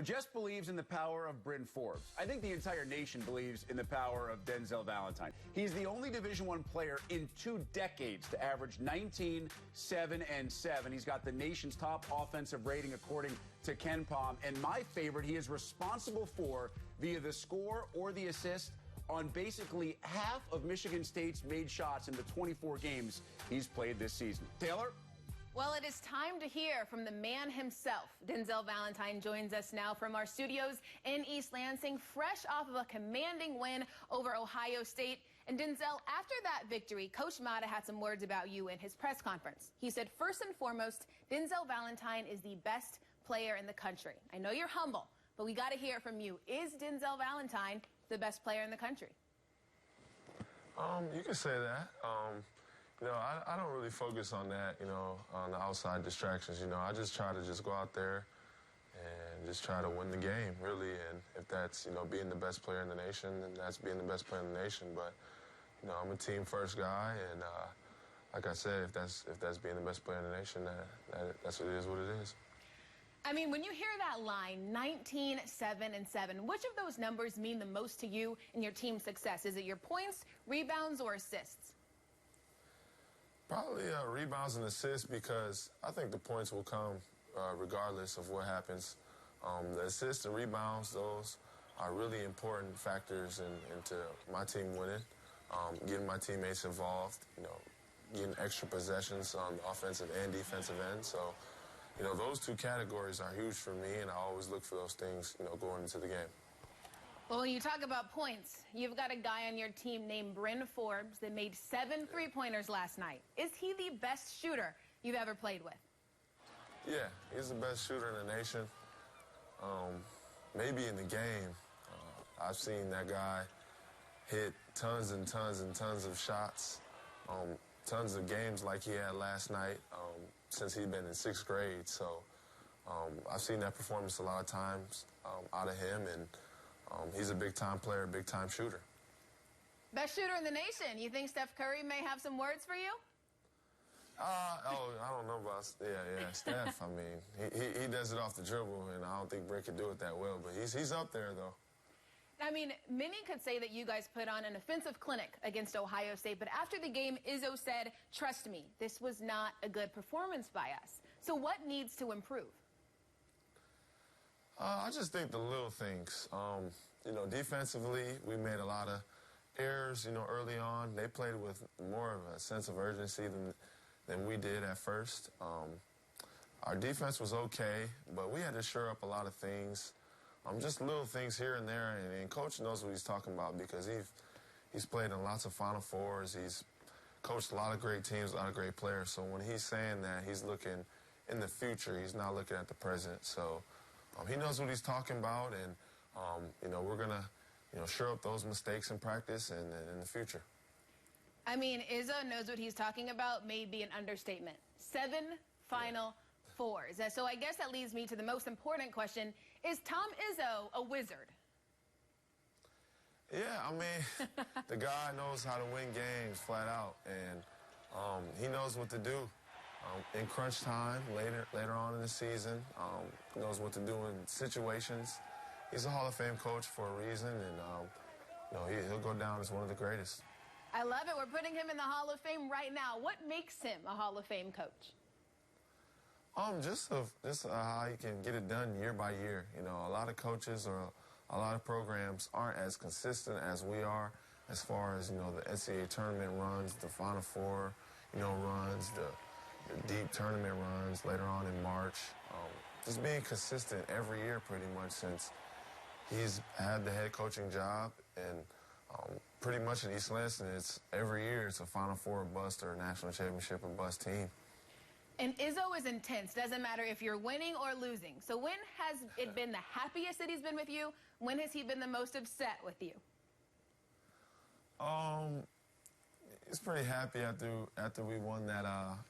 Just believes in the power of Bryn Forbes. I think the entire nation believes in the power of Denzel Valentine. He's the only Division I player in 2 decades to average 19, 7, and 7. He's got the nation's top offensive rating according to Ken Pom. And my favorite, he is responsible for, via the score or the assist, on basically half of Michigan State's made shots in the 24 games he's played this season. Taylor? Well, it is time to hear from the man himself. Denzel Valentine joins us now from our studios in East Lansing, fresh off of a commanding win over Ohio State. And Denzel, after that victory, Coach Mata had some words about you in his press conference. He said, first and foremost, Denzel Valentine is the best player in the country. I know you're humble, but we got to hear from you. Is Denzel Valentine the best player in the country? You can say that. I don't really focus on that, on the outside distractions. I just try to go out there and just try to win the game, really. And if that's, being the best player in the nation, then that's being the best player in the nation. But, I'm a team-first guy, and like I said, if that's being the best player in the nation, that's what it is. I mean, when you hear that line, 19, 7, and 7, which of those numbers mean the most to you in your team's success? Is it your points, rebounds, or assists? Probably rebounds and assists, because I think the points will come regardless of what happens. The assists and rebounds, those are really important factors into my team winning, getting my teammates involved, getting extra possessions on the offensive and defensive end. So, those 2 categories are huge for me, and I always look for those things, going into the game. Well, when you talk about points, you've got a guy on your team named Bryn Forbes that made 7 3-pointers last night. Is he the best shooter you've ever played with? Yeah, he's the best shooter in the nation. Maybe in the game. I've seen that guy hit tons and tons and tons of shots, tons of games like he had last night since he'd been in 6th grade. So I've seen that performance a lot of times out of him, and he's a big-time player, big-time shooter. Best shooter in the nation. You think Steph Curry may have some words for you? I don't know about, Steph. I mean, he does it off the dribble, and I don't think Bryn could do it that well, but he's up there, though. I mean, many could say that you guys put on an offensive clinic against Ohio State, but after the game, Izzo said, trust me, this was not a good performance by us. So what needs to improve? I just think the little things. Defensively, we made a lot of errors, early on. They played with more of a sense of urgency than we did at first. Our defense was okay, but we had to shore up a lot of things. Just little things here and there, and Coach knows what he's talking about, because he's played in lots of Final Fours. He's coached a lot of great teams, a lot of great players. So when he's saying that, he's looking in the future. He's not looking at the present. So he knows what he's talking about, and, we're going to, shore up those mistakes in practice and in the future. I mean, Izzo knows what he's talking about may be an understatement. 7 Final Fours. So I guess that leads me to the most important question. Is Tom Izzo a wizard? Yeah, I mean, the guy knows how to win games flat out, and he knows what to do. In crunch time, later on in the season, knows what to do in situations. He's a Hall of Fame coach for a reason, and he'll go down as one of the greatest. I love it. We're putting him in the Hall of Fame right now. What makes him a Hall of Fame coach? Just how he can get it done year by year. A lot of coaches or a lot of programs aren't as consistent as we are, as far as the NCAA tournament runs, the Final Four, runs, the deep tournament runs later on in March. Just being consistent every year pretty much since he's had the head coaching job, and pretty much in East Lansing, it's every year it's a Final Four or bust or a national championship or bust team. And Izzo is intense. Doesn't matter if you're winning or losing. So when has it been the happiest that he's been with you? When has he been the most upset with you? He's pretty happy after we won that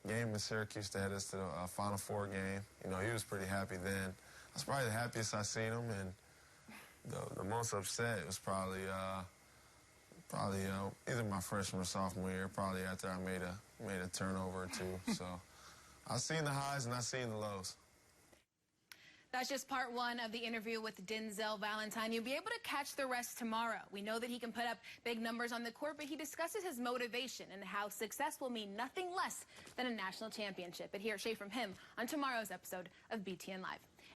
game in Syracuse to head us to the Final Four game. He was pretty happy then. That's probably the happiest I've seen him, and the most upset was probably either my freshman or sophomore year, probably after I made a turnover or two. So I've seen the highs and I've seen the lows. That's just part one of the interview with Denzel Valentine. You'll be able to catch the rest tomorrow. We know that he can put up big numbers on the court, but he discusses his motivation and how success will mean nothing less than a national championship. But hear Shay from him on tomorrow's episode of BTN Live.